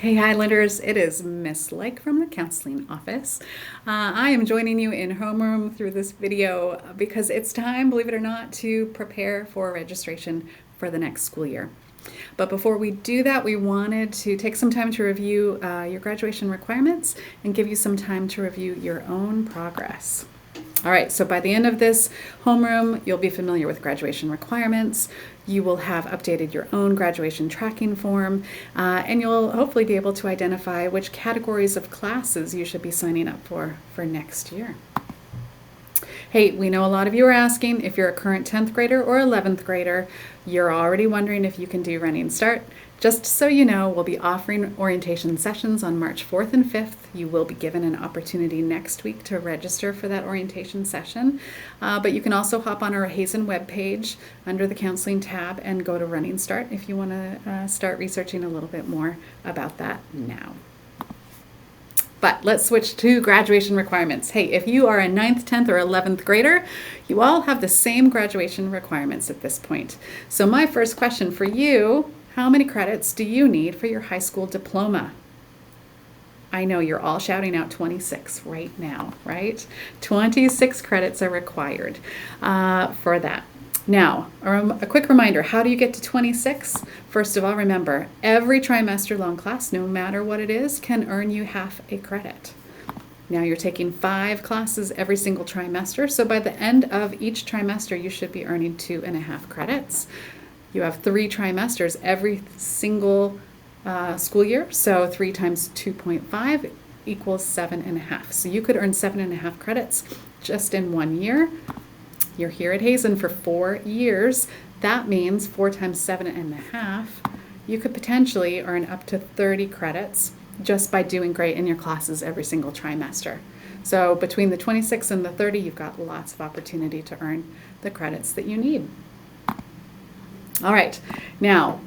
Hey Highlanders, it is Miss Lake from the counseling office. I am joining you in homeroom through this video because it's time, believe it or not, to prepare for registration for the next school year. But before we do that, we wanted to take some time to review your graduation requirements and give you some time to review your own progress. All right, so by the end of this homeroom, you'll be familiar with graduation requirements. You will have updated your own graduation tracking form, and you'll hopefully be able to identify which categories of classes you should be signing up for next year. Hey, we know a lot of you are asking if you're a current 10th grader or 11th grader, you're already wondering if you can do Running Start. Just so you know, we'll be offering orientation sessions on March 4th and 5th. You will be given an opportunity next week to register for that orientation session. But you can also hop on our Hazen webpage under the Counseling tab and go to Running Start if you want to start researching a little bit more about that now. But let's switch to graduation requirements. Hey, if you are a 9th, 10th, or 11th grader, you all have the same graduation requirements at this point. So my first question for you, how many credits do you need for your high school diploma? I know you're all shouting out 26 right now, right? 26 credits are required for that. Now, a quick reminder, how do you get to 26? First of all, remember, every trimester long class, no matter what it is, can earn you half a credit. Now you're taking 5 classes every single trimester, so by the end of each trimester, you should be earning 2.5 credits. You have 3 trimesters every single school year, so 3 times 2.5 equals 7.5. So you could earn 7.5 credits just in 1 year. You're here at Hazen for 4 years. That means 4 times 7.5, you could potentially earn up to 30 credits just by doing great in your classes every single trimester. So between the 26 and the 30, you've got lots of opportunity to earn the credits that you need. All right, now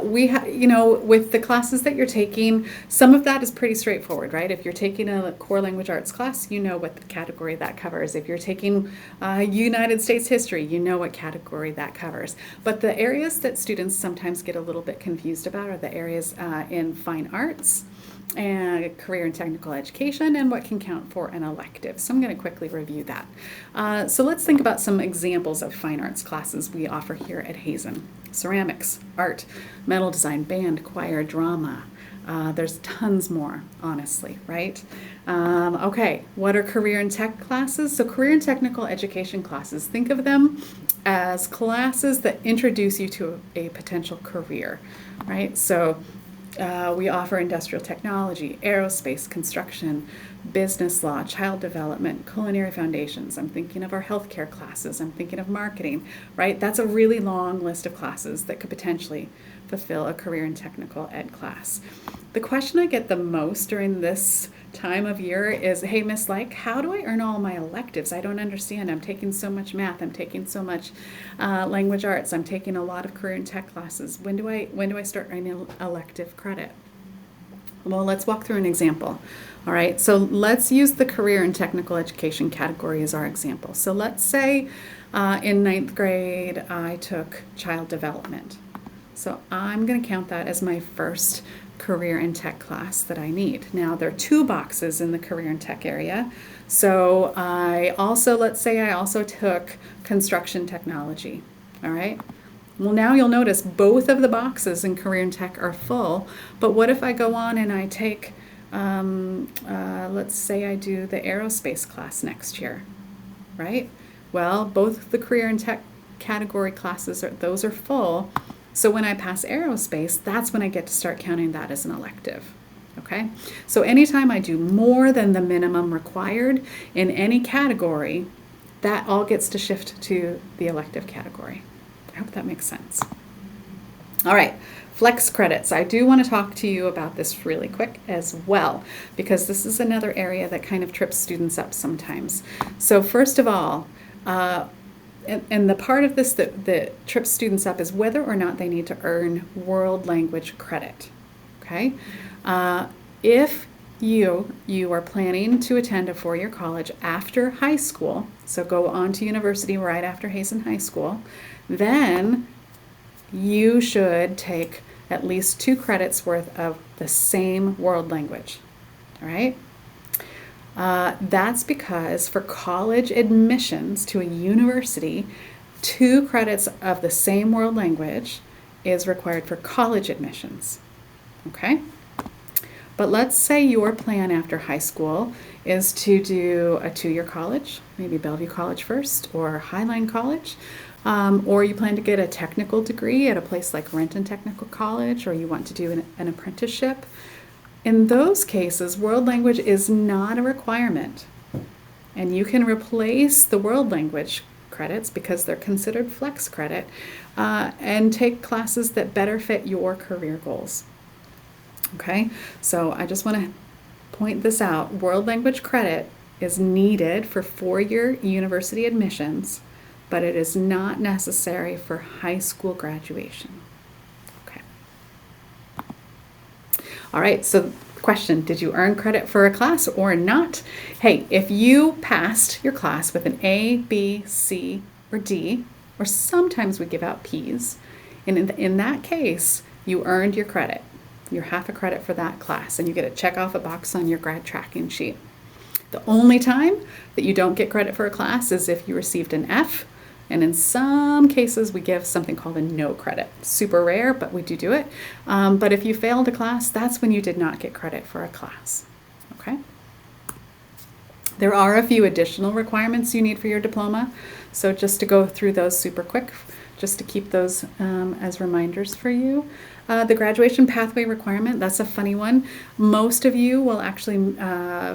with the classes that you're taking, some of that is pretty straightforward, right? If you're taking a core language arts class, you know what category that covers. If you're taking United States history, you know what category that covers. But the areas that students sometimes get a little bit confused about are the areas in fine arts and career and technical education, and what can count for an elective. So I'm going to quickly review that. So let's think about some examples of fine arts classes we offer here at Hazen. Ceramics, art, metal design, band, choir, drama. There's tons more, honestly, right? Okay, what are career and tech classes? So career and technical education classes, think of them as classes that introduce you to a potential career, right? So we offer industrial technology, aerospace, construction, business law, child development, culinary foundations. I'm thinking of our healthcare classes. I'm thinking of marketing, right? That's a really long list of classes that could potentially fulfill a career and technical ed class. The question I get the most during this time of year is, hey, Miss Like, how do I earn all my electives? I don't understand. I'm taking so much math. I'm taking so much language arts. I'm taking a lot of career and tech classes. When do I start earning elective credit? Well, let's walk through an example. All right, so let's use the career and technical education category as our example. So let's say in 9th grade, I took child development. So I'm going to count that as my first career and tech class that I need. Now, there are 2 boxes in the career and tech area. So let's say I also took construction technology. All right. Well, now you'll notice both of the boxes in career and tech are full. But what if I go on and I take, let's say I do the aerospace class next year, right? Well, both the career and tech category classes, those are full. So when I pass aerospace, that's when I get to start counting that as an elective, okay? So anytime I do more than the minimum required in any category, that all gets to shift to the elective category. I hope that makes sense. All right, flex credits. I do want to talk to you about this really quick as well, because this is another area that kind of trips students up sometimes. So first of all, and the part of this that trips students up is whether or not they need to earn world language credit, okay? If you are planning to attend a 4-year college after high school, so go on to university right after Hazen High School, then you should take at least 2 credits worth of the same world language. All right? That's because for college admissions to a university, 2 credits of the same world language is required for college admissions. Okay? But let's say your plan after high school is to do a 2-year college, maybe Bellevue College first or Highline College, or you plan to get a technical degree at a place like Renton Technical College, or you want to do an apprenticeship. In those cases, world language is not a requirement, and you can replace the world language credits because they're considered flex credit and take classes that better fit your career goals. Okay, so I just want to point this out. World language credit is needed for 4-year university admissions, but it is not necessary for high school graduation. Okay. All right, so question, did you earn credit for a class or not? Hey, if you passed your class with an A, B, C, or D, or sometimes we give out Ps, and in that case, you earned your credit. You're half a credit for that class, and you get to check off a box on your grad tracking sheet. The only time that you don't get credit for a class is if you received an F, and in some cases we give something called a no credit. Super rare, but we do it. But if you failed a class, that's when you did not get credit for a class. Okay? There are a few additional requirements you need for your diploma, so just to go through those super quick, just to keep those as reminders for you. The graduation pathway requirement, that's a funny one. Most of you will actually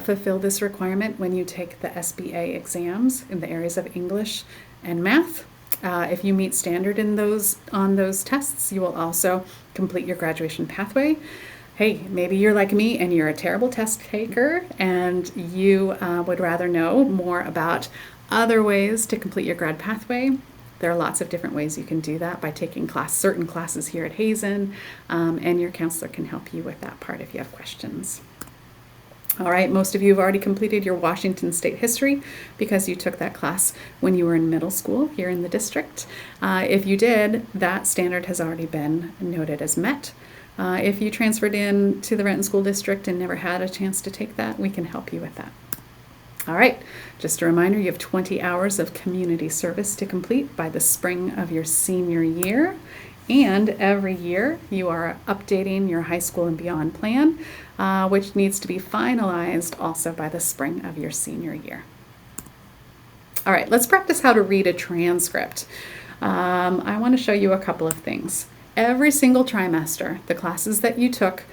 fulfill this requirement when you take the SBA exams in the areas of English and math. If you meet standard on those tests, you will also complete your graduation pathway. Hey, maybe you're like me and you're a terrible test taker and you would rather know more about other ways to complete your grad pathway. There are lots of different ways you can do that by taking certain classes here at Hazen, and your counselor can help you with that part if you have questions. All right, most of you have already completed your Washington State history because you took that class when you were in middle school here in the district. If you did, that standard has already been noted as met. If you transferred in to the Renton School District and never had a chance to take that, we can help you with that. All right, just a reminder, you have 20 hours of community service to complete by the spring of your senior year. And every year you are updating your high school and beyond plan, which needs to be finalized also by the spring of your senior year. All right, let's practice how to read a transcript. I want to show you a couple of things. Every single trimester, the classes that you took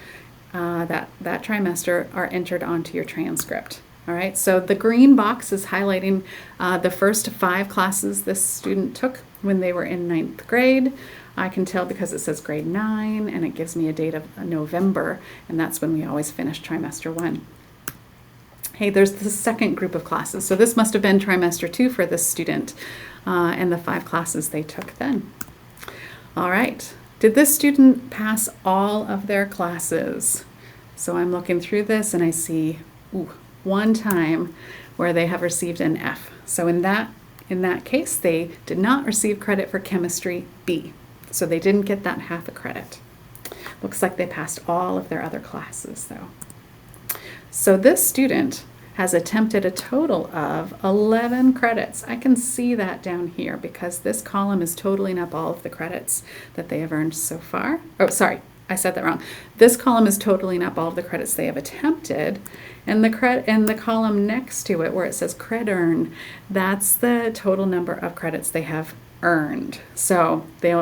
that trimester are entered onto your transcript. All right, so the green box is highlighting the first 5 classes this student took when they were in 9th grade. I can tell because it says grade 9 and it gives me a date of November, and that's when we always finish trimester 1. Hey, there's the second group of classes. So this must have been trimester 2 for this student and the 5 classes they took then. All right, did this student pass all of their classes? So I'm looking through this and I see, one time where they have received an F. So in that case, they did not receive credit for chemistry B. So they didn't get that half a credit. Looks like they passed all of their other classes though. So this student has attempted a total of 11 credits. I can see that down here because this column is totaling up all of the credits that they have earned so far. Oh, sorry, I said that wrong. This column is totaling up all of the credits they have attempted, and the column next to it where it says cred earned, that's the total number of credits they have earned. So they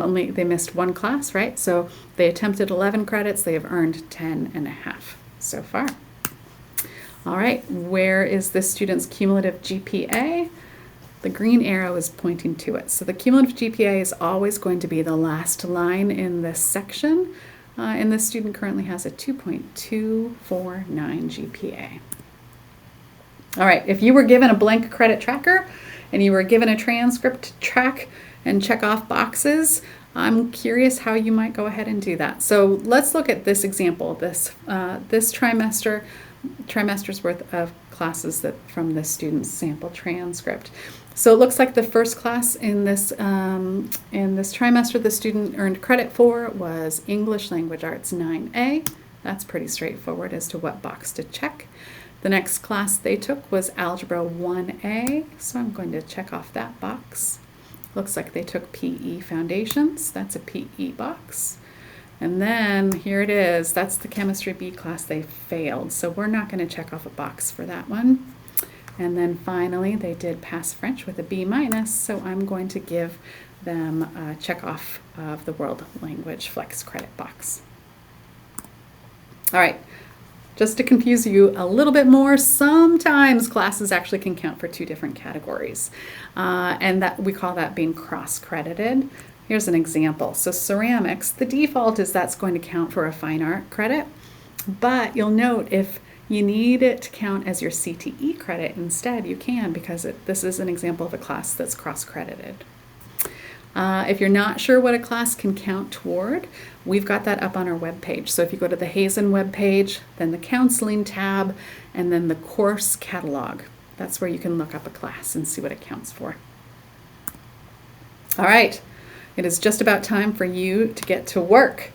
missed 1 class, right? So they attempted 11 credits, they have earned 10 and a half so far. All right, where is this student's cumulative GPA? The green arrow is pointing to it. So the cumulative GPA is always going to be the last line in this section. And this student currently has a 2.249 GPA. All right, if you were given a blank credit tracker and you were given a transcript to track and check off boxes, I'm curious how you might go ahead and do that. So let's look at this example, this trimester's worth of classes from the student's sample transcript. So it looks like the first class in this trimester the student earned credit for was English Language Arts 9A. That's pretty straightforward as to what box to check. The next class they took was Algebra 1A, so I'm going to check off that box. Looks like they took PE Foundations. That's a PE box. And then here it is. That's the Chemistry B class they failed, so we're not going to check off a box for that one. And then finally, they did pass French with a B minus, so I'm going to give them a check off of the World Language Flex credit box. All right, just to confuse you a little bit more, sometimes classes actually can count for 2 different categories, and that we call that being cross-credited. Here's an example. So ceramics, the default is that's going to count for a fine art credit, but you'll note if you need it to count as your CTE credit instead, you can, because this is an example of a class that's cross-credited. If you're not sure what a class can count toward, we've got that up on our webpage. So if you go to the Hazen webpage, then the counseling tab, and then the course catalog, that's where you can look up a class and see what it counts for. All right, it is just about time for you to get to work.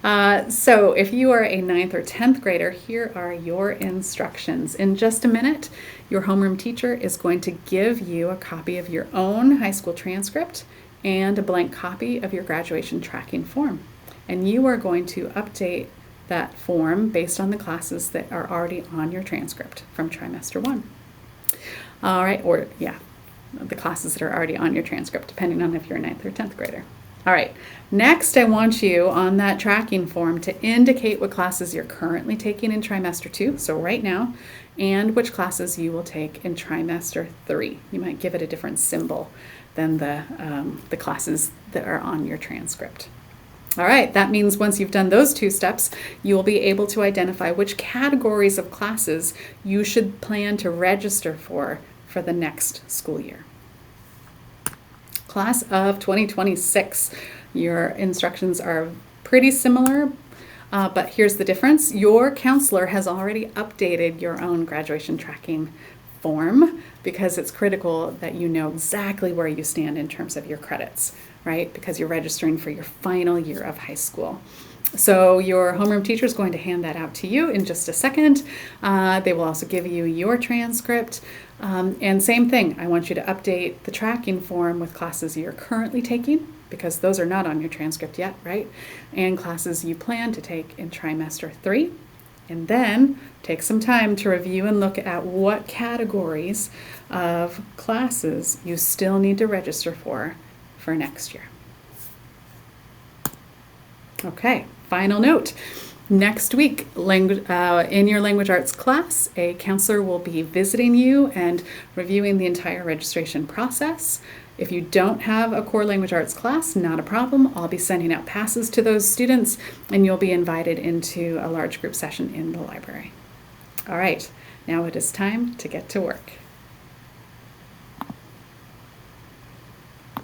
So if you are a 9th or 10th grader, here are your instructions. In just a minute, your homeroom teacher is going to give you a copy of your own high school transcript and a blank copy of your graduation tracking form. And you are going to update that form based on the classes that are already on your transcript from trimester 1. All right, or yeah, the classes that are already on your transcript, depending on if you're a 9th or 10th grader. All right, next I want you on that tracking form to indicate what classes you're currently taking in trimester 2, so right now, and which classes you will take in trimester 3. You might give it a different symbol than the classes that are on your transcript. All right, that means once you've done those 2 steps, you will be able to identify which categories of classes you should plan to register for the next school year. Class of 2026, your instructions are pretty similar, but here's the difference. Your counselor has already updated your own graduation tracking form because it's critical that you know exactly where you stand in terms of your credits, right? Because you're registering for your final year of high school. So your homeroom teacher is going to hand that out to you in just a second. They will also give you your transcript. And same thing, I want you to update the tracking form with classes you're currently taking, because those are not on your transcript yet, right? And classes you plan to take in trimester 3. And then take some time to review and look at what categories of classes you still need to register for next year. Okay, final note. Next week, in your language arts class, a counselor will be visiting you and reviewing the entire registration process. If you don't have a core language arts class, not a problem. I'll be sending out passes to those students, and you'll be invited into a large group session in the library. All right, now it is time to get to work.